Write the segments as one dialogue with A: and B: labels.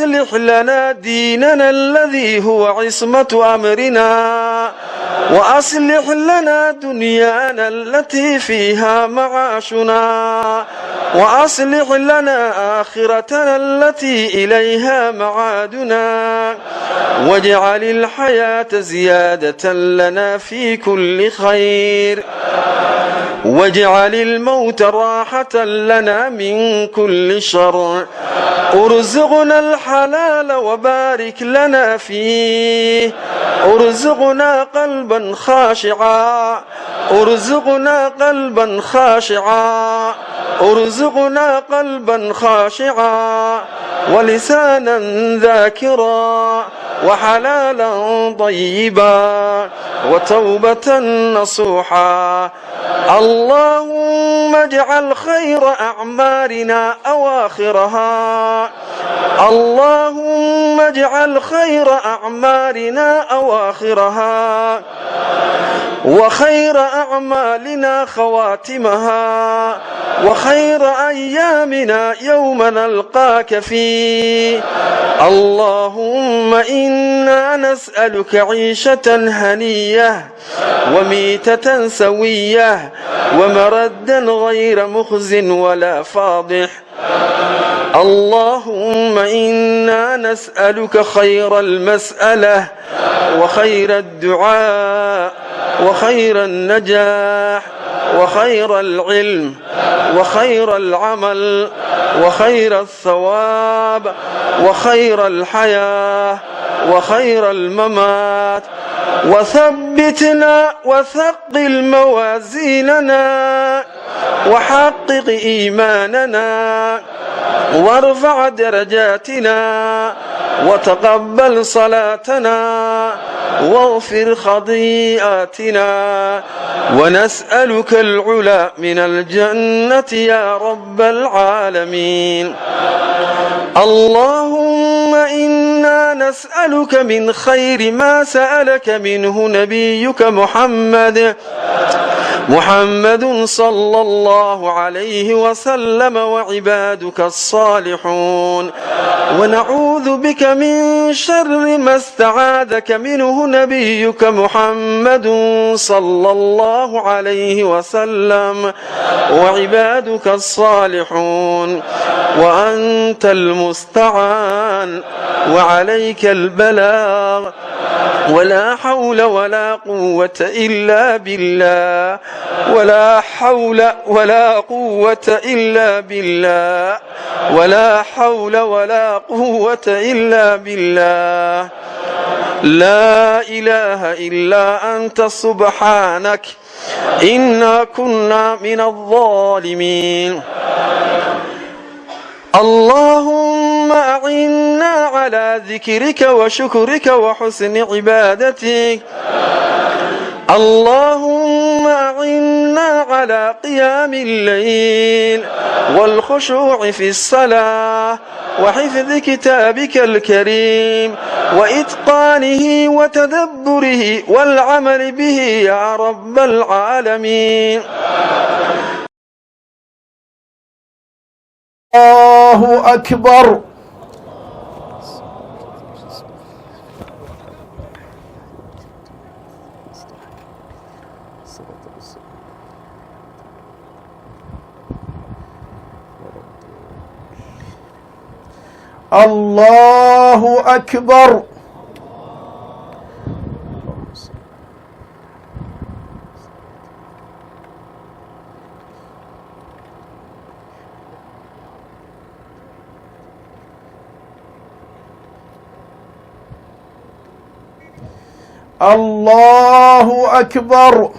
A: وأصلح لنا ديننا الذي هو عصمة أمرنا، وأصلح لنا دنيانا التي فيها معاشنا، وأصلح لنا آخرتنا التي إليها معادنا، واجعل الحياة زيادة لنا في كل خير، واجعل الموت راحة لنا من كل شر. ارزقنا الحلال وبارك لنا فيه، ارزقنا قلبا خاشعا، ارزقنا قلبا خاشعا، ارزقنا قلبا خاشعا، ولسانا ذاكرا، وحلالا طيبا، وتوبة نصوحا. اللهم اجعل خير أعمارنا أواخرها، اللهم اجعل خير أعمارنا أواخرها، وخير أعمالنا خواتمها، وخير أيامنا يوم نلقاك فيه. اللهم إنا نسألك عيشة هنية، وميتة سوية، ومردا غير مخز ولا فاضح. اللهم إنا نسألك خير المسألة، وخير الدعاء، وخير النجاح، وخير العلم، وخير العمل، وخير الثواب، وخير الحياة، وخير الممات. وثبتنا وثقل موازيننا، وحقق إيماننا، وارفع درجاتنا، وتقبل صلاتنا، واغفر خطيئاتنا، ونسألك العلا من الجنة يا رب العالمين. اللهم إنا نسألك من خير ما سألك منه نبيك محمد صلى الله عليه وسلم وعبادك الصالحون، ونعوذ بك من شر ما استعاذك منه نبيك محمد صلى الله عليه وسلم وعبادك الصالحون، وأنت المستعان وعليك البلاغ، ولا حول ولا قوة إلا بالله، ولا حول ولا قوة إلا بالله، ولا حول ولا قوة إلا بالله. لا إله إلا أنت سبحانك إنا كنا من الظالمين. اللهم أعنا على ذكرك وشكرك وحسن عبادتك. اللهم أعنا على قيام الليل والخشوع في الصلاة، وحفظ كتابك الكريم، وإتقانه وتدبره والعمل به يا رب العالمين.
B: الله أكبر. الله أكبر. الله أكبر.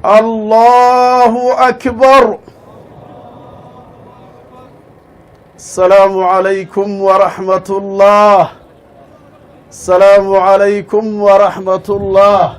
B: الله أكبر. السلام عليكم ورحمة الله. السلام عليكم ورحمة الله.